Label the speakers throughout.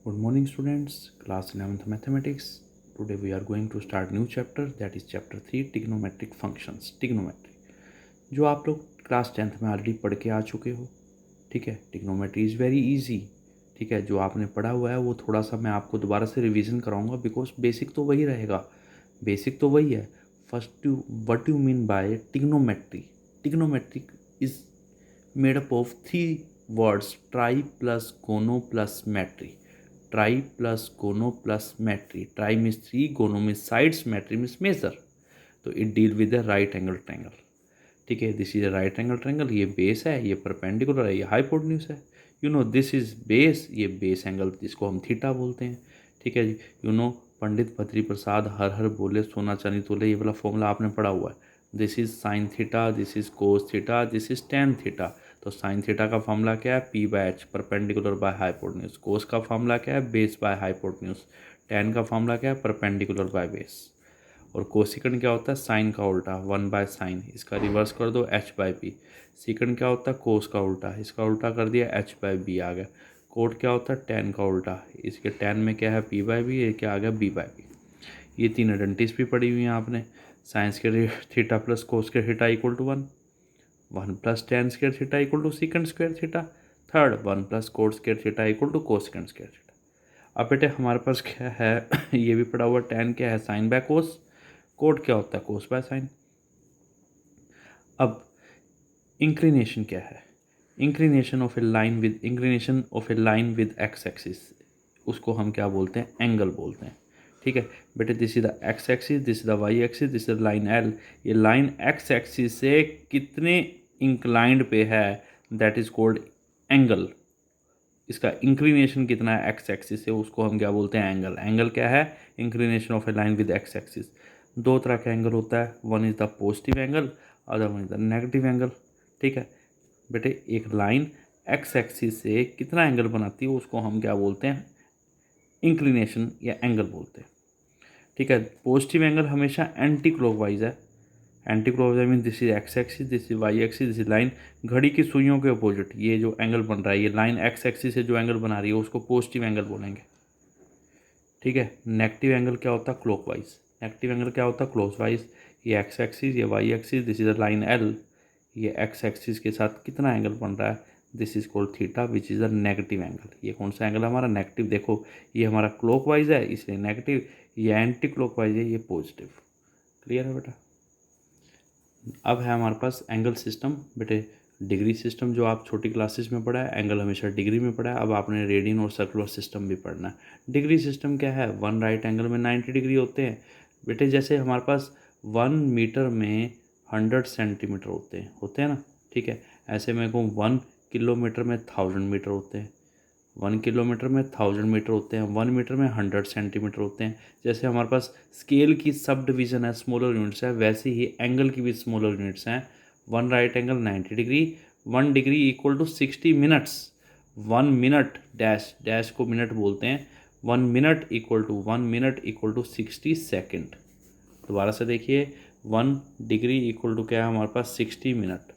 Speaker 1: Good morning students, class 11th mathematics. Today we are going to start new chapter, that is chapter 3 trigonometric functions. Trigonometry जो आप लोग class 10th में already पढ़ के आ चुके हो, ठीक है. ट्रिग्नोमेट्री इज़ वेरी इजी, ठीक है. जो आपने पढ़ा हुआ है वो थोड़ा सा मैं आपको दोबारा से रिवीजन कराऊंगा बिकॉज बेसिक तो वही रहेगा, बेसिक तो वही है. First what you mean by trigonometry. Trigonometric is made up of 3 words, try plus गोनो प्लस मेट्री. ट्राई प्लस गोनो प्लस मेट्री. ट्राई मीन्स 3, गोनो मीन्स साइड्स, मेट्री मीन्स मेजर. तो it deal with the right angle triangle, ठीक है. This is a right angle triangle. ये base है, ये perpendicular है, ये हाइपोटेन्यूज है. You know this is base, ये बेस एंगल जिसको हम थीटा बोलते हैं, ठीक है जी. यू नो पंडित बद्री प्रसाद हर हर बोले सोना चांदी तोले, ये वाला फॉर्मूला आपने पढ़ा हुआ है. This is sine theta, this is cos theta, this is tan theta. तो साइन थीटा का फॉर्मूला क्या है, P by H, perpendicular by hypotenuse. Cos का फॉर्मूला क्या है, बेस बाय हाइपोटेन्यूज. टेन का फॉर्मूला क्या है, परपेंडिकुलर बाय बेस. और कोसिकन क्या होता है, साइन का उल्टा, 1 बाय साइन. इसका रिवर्स कर दो, एच बाय पी. सिकन क्या होता है, कोस का उल्टा, इसका उल्टा कर दिया, एच बाय बी आ गया. कोट क्या होता है, टेन का उल्टा, इसके टेन में क्या है, पी बाय बी, ये क्या आ गया, बी बाय बी. ये तीन आइडेंटिटीज भी पढ़ी हुई हैं आपने. साइंस के थीटा प्लस कोस के theta equal to 1. 1 plus tan square theta equal to secant square theta. Third 1 plus cot square theta equal to cosecant square theta. अब बेटे हमारे पास क्या है ये भी पढ़ा हुआ. टेन क्या है, साइन बाय कोस. कोट क्या होता है, कोस बाय साइन. अब इंक्लिनेशन क्या है, inclination of A line with x axis, उसको हम क्या बोलते हैं, एंगल बोलते हैं, ठीक है बेटे. This is the x axis, this is the y axis, this is the line L. ये लाइन एक्स एक्सिस से कितने इंक्लाइंड पे है, दैट इज कॉल्ड एंगल. इसका इंक्लिनेशन कितना है एक्स एक्सिस से, उसको हम क्या बोलते हैं, एंगल. एंगल क्या है, inclination of A line with x axis. दो तरह का एंगल होता है, one is the positive angle, other one is the negative angle, ठीक है बेटे. एक लाइन एक्स एक्सिस से कितना एंगल बनाती है उसको हम क्या बोलते हैं, इंक्लिनेशन या एंगल बोलते हैं, ठीक है. पॉजिटिव एंगल हमेशा एंटी क्लॉकवाइज है. Anti clockwise mean this is x axis, this is y axis, this is line. घड़ी की सुइयों के अपोजिट ये जो एंगल बन रहा है, ये लाइन एक्स एक्सिस से जो एंगल बना रही है उसको पॉजिटिव एंगल बोलेंगे, ठीक है. नेगेटिव एंगल क्या होता है, क्लॉकवाइज. नेगेटिव एंगल क्या होता है, क्लॉकवाइज. ये एक्स एक्सिस, ये y axis, this is the line L. ये एक्स एक्सिस के साथ कितना एंगल बन रहा है, this is called theta which is a negative angle. ये कौन सा एंगल है हमारा, नेगेटिव. देखो ये हमारा क्लॉकवाइज है इसलिए नेगेटिव, ये एंटी क्लॉकवाइज है, ये पॉजिटिव. क्लियर है बेटा. अब है हमारे पास एंगल सिस्टम बेटे. डिग्री सिस्टम जो आप छोटी क्लासेस में पढ़ा है, एंगल हमेशा डिग्री में पढ़ा है. अब आपने रेडियन और सर्कुलर सिस्टम भी पढ़ना है. डिग्री सिस्टम क्या है, वन राइट एंगल में 90 डिग्री होते हैं बेटे. जैसे हमारे पास 1 मीटर में 100 सेंटीमीटर होते हैं ना, ठीक है. ऐसे मैं कहूँ 1 किलोमीटर में 1000 मीटर होते हैं. 1 किलोमीटर में 1000 मीटर होते हैं. 1 मीटर में 100 सेंटीमीटर होते हैं. जैसे हमारे पास स्केल की सब डिवीज़न है, स्मॉलर यूनिट्स है, वैसे ही एंगल की भी स्मॉलर यूनिट्स हैं. One right angle 90 degree, 1 degree equal to 60 minutes. 1 minute dash, dash को मिनट बोलते हैं. 1 मिनट इक्वल टू 60 सेकेंड. दोबारा से देखिए, 1 डिग्री इक्वल टू क्या है हमारे पास, 60 मिनट.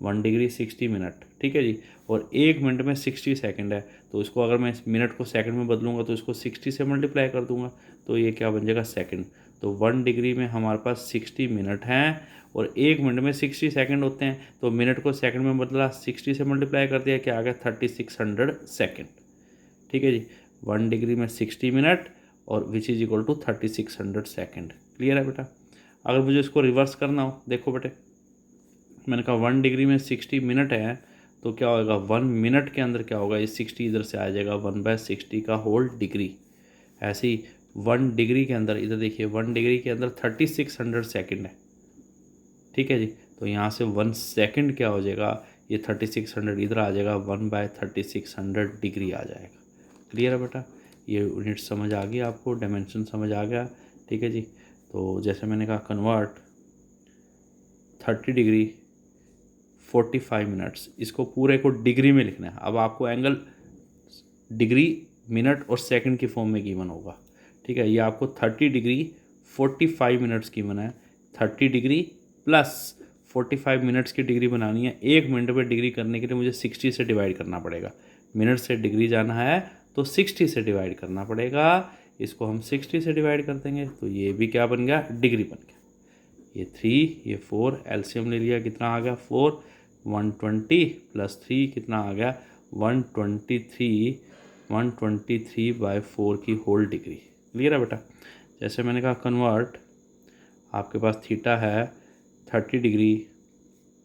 Speaker 1: 1 डिग्री 60 मिनट, ठीक है जी. और 1 मिनट में 60 सेकंड है, तो इसको अगर मैं मिनट को सेकंड में बदलूंगा तो इसको 60 से मल्टीप्लाई कर दूंगा तो ये क्या बन जाएगा, सेकंड. तो 1 डिग्री में हमारे पास 60 मिनट हैं और 1 मिनट में 60 सेकंड होते हैं. तो मिनट को सेकंड में बदला, 60 से मल्टीप्लाई कर दिया, क्या आ गया, 3600 सेकेंड, ठीक है जी. 1 डिग्री में 60 मिनट और which is equal to 3600 second. Clear है बेटा. अगर मुझे इसको रिवर्स करना हो, देखो बेटे, मैंने कहा 1 डिग्री में 60 मिनट है तो क्या होगा, 1 मिनट के अंदर क्या होगा, ये 60 इधर से आ जाएगा, 1/60 का होल डिग्री. ऐसे ही 1 डिग्री के अंदर, इधर देखिए 1 डिग्री के अंदर 3600 सेकेंड है, ठीक है जी. तो यहाँ से 1 सेकेंड क्या हो जाएगा, ये 3600 इधर आ जाएगा, 1/3600 डिग्री आ जाएगा. क्लियर है बेटा. ये यूनिट समझ आ गई आपको, डायमेंशन समझ आ गया, ठीक है जी. तो जैसे मैंने कहा कन्वर्ट 30 डिग्री 45 मिनट्स, इसको पूरे को डिग्री में लिखना है. अब आपको एंगल डिग्री, मिनट और सेकंड की फॉर्म में गिवन होगा, ठीक है. ये आपको 30 डिग्री 45 मिनट्स की बना है. 30 डिग्री प्लस 45 मिनट्स की डिग्री बनानी है. 1 मिनट में डिग्री करने के लिए मुझे 60 से डिवाइड करना पड़ेगा. मिनट से डिग्री जाना है तो 60 से डिवाइड करना पड़ेगा। इसको हम 60 से डिवाइड कर देंगे तो ये भी क्या बन गया, डिग्री बन गया। ये 3 ये 4 एलसीएम ले लिया, कितना आ गया 4, 120 प्लस 3 कितना आ गया 123, 123/4 की होल डिग्री। क्लियर है बेटा। जैसे मैंने कहा कन्वर्ट, आपके पास थीटा है 30 डिग्री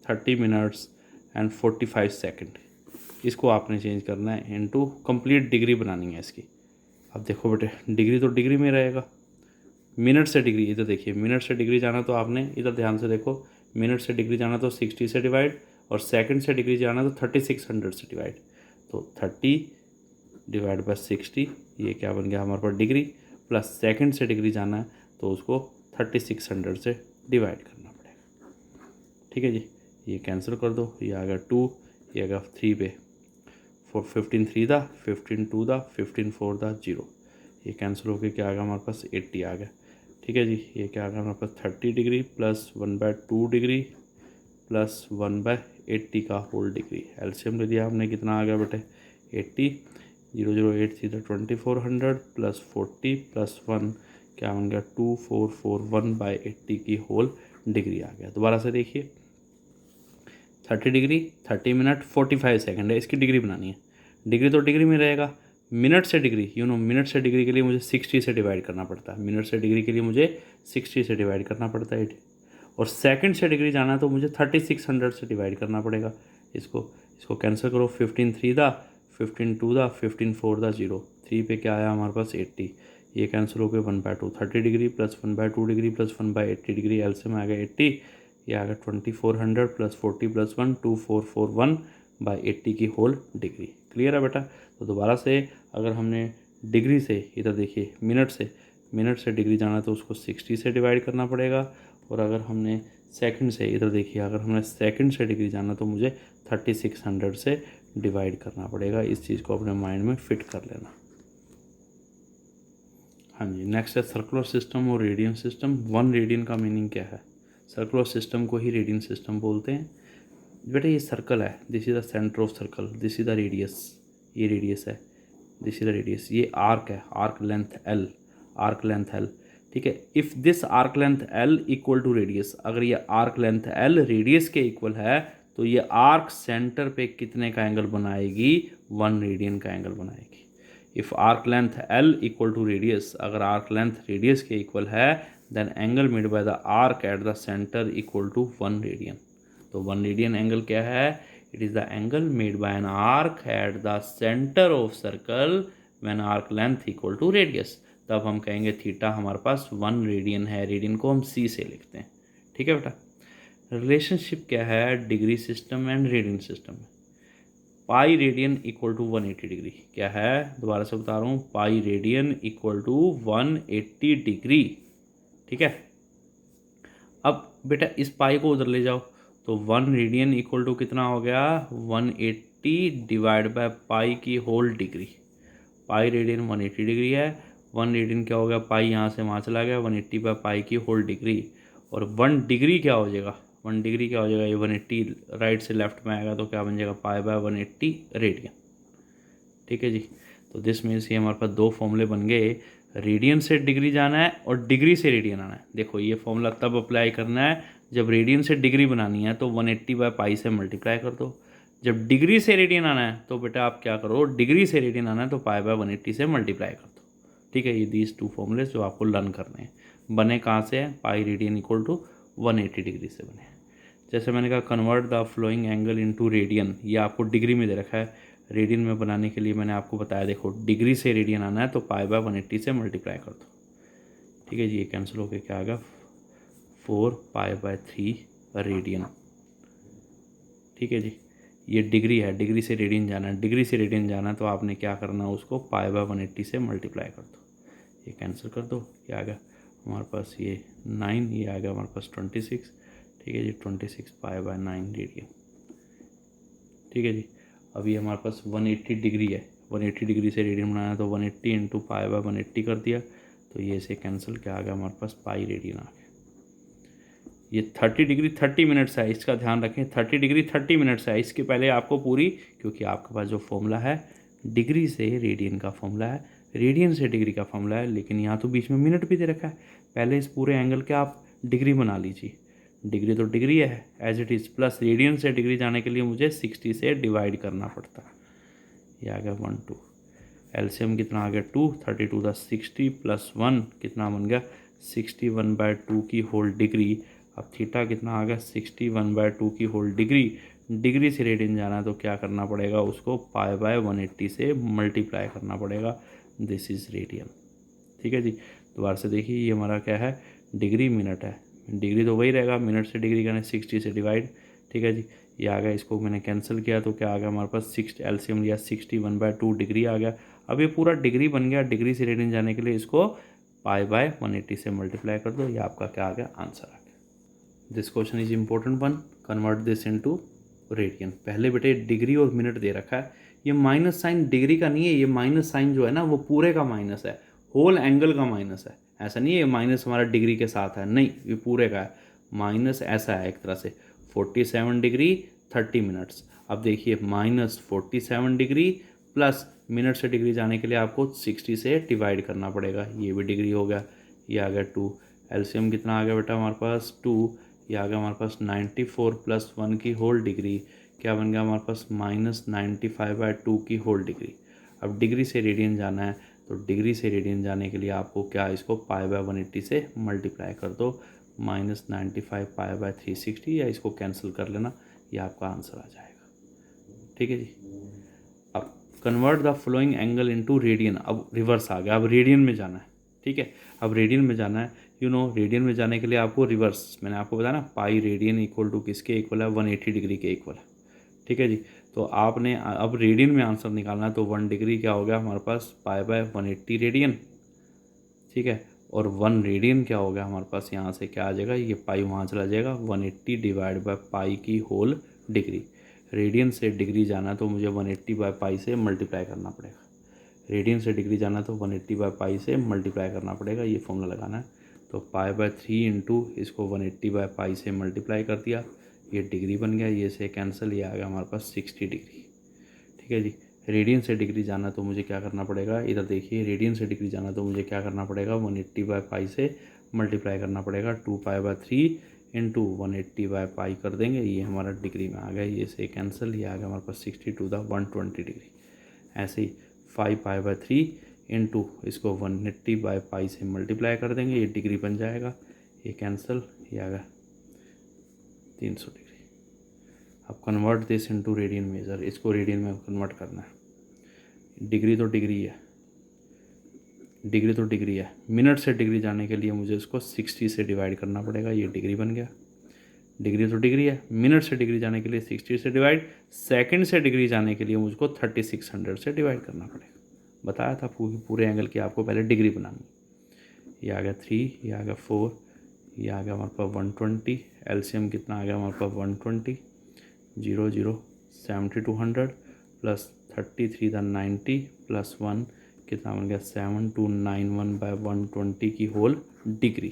Speaker 1: 30 मिनट्स एंड 45 सेकेंड, इसको आपने चेंज करना है इनटू कंप्लीट डिग्री बनानी है इसकी। अब देखो बेटे डिग्री तो डिग्री में रहेगा, मिनट से डिग्री, इधर देखिए मिनट से डिग्री जाना तो आपने इधर ध्यान से देखो, मिनट से डिग्री जाना तो 60 से डिवाइड, और सेकंड से डिग्री जाना तो 3600 से डिवाइड। तो 30 डिवाइड बाय 60 ये क्या बन गया हमारे पास डिग्री, प्लस सेकंड से डिग्री जाना है तो उसको 3600 से डिवाइड करना पड़ेगा। ठीक है जी, ये कैंसिल कर दो, ये आ गया 2, ये आ गया 3 पे 15 3 दा 15 2 दा 15 4 दा 0, ये कैंसिल होकर क्या आ गया हमारे पास 80 आ गया। ठीक है जी, ये क्या आ गया हमारे पास 30 डिग्री प्लस 1/2 डिग्री प्लस 1/80 का होल डिग्री। एलसीएम ले दिया हमने, कितना आ गया बेटे 80, 0 0 8 सीधा 2400 प्लस 40 प्लस 1 क्या बन गया 2441/80 की होल डिग्री आ गया। दोबारा से देखिए 30 डिग्री 30 मिनट 45 सेकंड है, इसकी डिग्री बनानी है। डिग्री तो डिग्री में रहेगा, मिनट से डिग्री मिनट से डिग्री के लिए मुझे 60 से डिवाइड करना पड़ता है, मिनट से डिग्री के लिए मुझे 60 से डिवाइड करना पड़ता है। और सेकंड से डिग्री जाना है तो मुझे 3600 से डिवाइड करना पड़ेगा। इसको कैंसिल करो, 15 3 दा 15 2 दा 15 4 दा 0, 3 पे क्या आया हमारे पास 80, ये कैंसिल हो गए 1/2, 30 degree plus 1/2 degree plus 1/80 degree, LCM आ गया 80, ये आ गया 2400 प्लस 40 प्लस 1 2441/80 की होल डिग्री। क्लियर है बेटा। तो दोबारा से अगर हमने डिग्री से, इधर देखिए मिनट से डिग्री जाना तो उसको 60 से डिवाइड करना पड़ेगा, और अगर हमने सेकंड से, इधर देखिए अगर हमने सेकंड से डिग्री जाना तो मुझे 3600 से डिवाइड करना पड़ेगा। इस चीज़ को अपने माइंड में फिट कर लेना। हाँ जी, नेक्स्ट है सर्कुलर सिस्टम और रेडियन सिस्टम। 1 रेडियन का मीनिंग क्या है? सर्कुलर सिस्टम को ही रेडियन सिस्टम बोलते हैं। बेटा ये सर्कल है, this is the centre of circle, this is the radius, ये रेडियस है, दिस इज़ द रेडियस, ये आर्क है, arc length L, arc length L. ठीक है, if this arc length L equal to radius, अगर ये arc length L radius के इक्वल है तो ये आर्क सेंटर पे कितने का एंगल बनाएगी? 1 रेडियन का एंगल बनाएगी। If arc length L equal to radius, अगर आर्क लेंथ रेडियस के इक्वल है then angle made by the arc at the centre equal to 1 radian. तो 1 रेडियन एंगल क्या है? It is the angle made by an arc at the centre of circle when arc length equal to radius. तब हम कहेंगे theta हमारे पास 1 radian है, radian को हम सी से लिखते हैं। ठीक है बेटा। रिलेशनशिप क्या है degree system and radian system में? Pi radian equal to 180 degree क्या है? दोबारा से बता रहा हूँ, pi radian equal to 180 degree. ठीक है। अब बेटा इस पाई को उधर ले जाओ तो 1 रेडियन इक्वल टू कितना हो गया? 180 डिवाइड बाय पाई की whole degree. Pi radian 180 degree है, 1 रेडियन क्या हो गया? पाई यहाँ से वहाँ चला गया, 180 बाय पाई की होल डिग्री। और 1 डिग्री क्या हो जाएगा? 1 डिग्री क्या हो जाएगा? ये 180 राइट से लेफ्ट में आएगा तो क्या बन जाएगा? Pi by 180 radian. ठीक है जी। तो दिस मीन्स ये हमारे पास 2 फॉर्मूले बन गए, रेडियन से डिग्री जाना है और डिग्री से रेडियन आना है। देखो ये फॉर्मूला तब अप्लाई करना है जब रेडियन से डिग्री बनानी है तो 180 बाय पाई से मल्टीप्लाई कर दो। जब डिग्री से रेडियन आना है तो बेटा आप क्या करो, डिग्री से रेडियन आना है तो पाई बाय 180 से मल्टीप्लाई कर दो। ठीक है, ये दीज 2 फॉर्मूले जो आपको लर्न करने हैं। बने कहाँ से हैं? Pi radian equal to 180 degree से बने। जैसे मैंने कहा convert the following angle into radian, ये आपको डिग्री में दे रखा है, रेडियन में बनाने के लिए मैंने आपको बताया देखो डिग्री से रेडियन आना है तो पाई बाय 180 से मल्टीप्लाई कर दो। ठीक है जी, ये कैंसिल होकर क्या आ गया? 4 पाई बाय 3 रेडियन। ठीक है जी, ये डिग्री है, डिग्री से रेडियन जाना है, डिग्री से रेडियन जाना है तो आपने क्या करना है? उसको पाई बाय 180 से मल्टीप्लाई कर दो। ये कैंसिल कर दो, क्या आ गया हमारे पास? ये 9, ये आ गया हमारे पास 26। ठीक है जी, 26 पाई बाय 9 रेडियन। ठीक है जी। अभी हमारे पास 180 डिग्री है, 180 डिग्री से रेडियन बनाना है तो 180 इंटू पाई बाय 180 कर दिया तो ये से कैंसिल, क्या आ गया हमारे पास? पाई रेडियन आ गया। ये 30 डिग्री 30 मिनट्स है, इसका ध्यान रखें, 30 डिग्री 30 मिनट्स है। इसके पहले आपको पूरी, क्योंकि आपके पास जो फॉर्मूला है डिग्री से रेडियन का फॉर्मूला है, रेडियन से डिग्री का फॉर्मूला है, लेकिन यहाँ तो बीच में मिनट भी दे रखा है। पहले इस पूरे एंगल के आप डिग्री बना लीजिए, डिग्री तो डिग्री है as it is, plus radian से डिग्री जाने के लिए मुझे 60 से डिवाइड करना पड़ता है। ये आ गया 1 2, एलसीएम कितना आ गया 2, 32 द 60 प्लस 1 कितना बन गया 61/2 की होल डिग्री। अब थीटा कितना आ गया 61/2 की होल डिग्री। डिग्री से रेडियन जाना है तो क्या करना पड़ेगा, उसको π/180 से मल्टीप्लाई करना पड़ेगा। This is radian. ठीक है जी, दोबारा से देखिए, ये हमारा क्या है, डिग्री मिनट है, डिग्री तो वही रहेगा, मिनट से डिग्री करना 60 से डिवाइड। ठीक है जी, ये आ गया, इसको मैंने कैंसिल किया तो क्या आ गया हमारे पास 6, एलसीएम लिया 61/2 डिग्री आ गया। अब ये पूरा डिग्री बन गया, डिग्री से रेडियन जाने के लिए इसको π/180 से मल्टीप्लाई कर दो, ये आपका क्या आ गया, आंसर आ गया। This question is important one, convert this into radian. पहले बेटे डिग्री और मिनट दे रखा है, ये माइनस साइन डिग्री का नहीं है, ये माइनस साइन जो है ना वो पूरे का माइनस है, होल एंगल का माइनस है। ऐसा नहीं है माइनस हमारा डिग्री के साथ है, नहीं, ये पूरे का है माइनस, ऐसा है एक तरह से 47 डिग्री 30 मिनट्स। अब देखिए -47 डिग्री प्लस मिनट से डिग्री जाने के लिए आपको 60 से डिवाइड करना पड़ेगा, ये भी डिग्री हो गया, ये आ गया 2, एलसीएम कितना आ गया बेटा हमारे पास 2, ये आ गया हमारे पास 94 प्लस 1 की होल डिग्री, क्या बन गया हमारे पास -95/2 की होल डिग्री। अब डिग्री से रेडियन जाना है तो डिग्री से रेडियन जाने के लिए आपको क्या, इसको π/180 से मल्टीप्लाई कर दो, -95 π/360, या इसको कैंसिल कर लेना, ये आपका आंसर आ जाएगा। ठीक है जी, अब convert the following angle into radian. अब रिवर्स आ गया, अब रेडियन में जाना है। ठीक है, अब रेडियन में जाना है, रेडियन में जाने के लिए आपको रिवर्स, मैंने आपको बताया ना पाई रेडियन इक्वल टू किसके इक्वल है, 180 डिग्री के इक्वल है। ठीक है जी, तो आपने अब रेडियन में आंसर निकालना है, तो 1 डिग्री क्या हो गया हमारे पास π/180 रेडियन। ठीक है, और 1 रेडियन क्या हो गया हमारे पास, यहाँ से क्या आ जाएगा, ये पाई वहाँ चला जाएगा, 180 डिवाइड बाय पाई की होल डिग्री। रेडियन से डिग्री जाना तो मुझे 180 बाय पाई से मल्टीप्लाई करना पड़ेगा, रेडियन से डिग्री जाना तो 180 बाय पाई से मल्टीप्लाई करना पड़ेगा, ये फॉर्मूला लगाना है। तो π/3 इंटू इसको 180 बाय पाई से मल्टीप्लाई कर दिया, ये डिग्री बन गया, ये से कैंसिल, ये आ गया हमारे पास 60 डिग्री। ठीक है जी, रेडियन से डिग्री जाना तो मुझे क्या करना पड़ेगा, इधर देखिए, रेडियन से डिग्री जाना तो मुझे क्या करना पड़ेगा, 180 बाय पाई से मल्टीप्लाई करना पड़ेगा, 2π/3 इंटू 180 बाय पाई कर देंगे, ये हमारा डिग्री में आ गया, ये से कैंसिल, ये आ गया हमारे पास 60 टू द 120 डिग्री। ऐसे ही 5π/3 इंटू इसको 180 बाय पाई से मल्टीप्लाई कर देंगे, ये डिग्री बन जाएगा, ये कैंसिल, ये आ गया 300 डिग्री। अब convert this into radian major, इसको रेडियन में कन्वर्ट करना है। डिग्री तो डिग्री है, डिग्री तो डिग्री है, मिनट से डिग्री जाने के लिए मुझे इसको 60 से डिवाइड करना पड़ेगा, ये डिग्री बन गया। डिग्री तो डिग्री है, मिनट से डिग्री जाने के लिए 60 से डिवाइड, सेकंड से डिग्री जाने के लिए मुझको 3600 से डिवाइड करना पड़ेगा। बताया था पूरे एंगल की आपको पहले डिग्री बनानी। ये आ गया 3, ये आ गया 4, ये आ गया हमारे पास 120, एलसीएम कितना आ गया हमारे पास 120, 0 0 7200 प्लस 33 द 90 प्लस 1 कितना बन गया 7291/120 की होल डिग्री।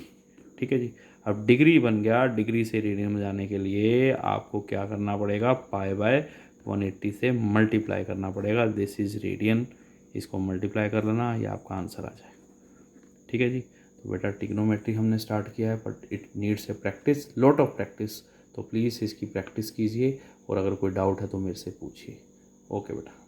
Speaker 1: ठीक है जी, अब डिग्री बन गया, डिग्री से रेडियन में जाने के लिए आपको क्या करना पड़ेगा, π/180 से मल्टीप्लाई करना पड़ेगा, दिस इज़ रेडियन, इसको मल्टीप्लाई कर लेना, ये आपका आंसर आ जाएगा। ठीक है जी, तो बेटा ट्रिग्नोमेट्री हमने स्टार्ट किया है, but it needs a practice, lot of practice, तो प्लीज़ इसकी प्रैक्टिस कीजिए, और अगर कोई डाउट है तो मेरे से पूछिए। ओके बेटा।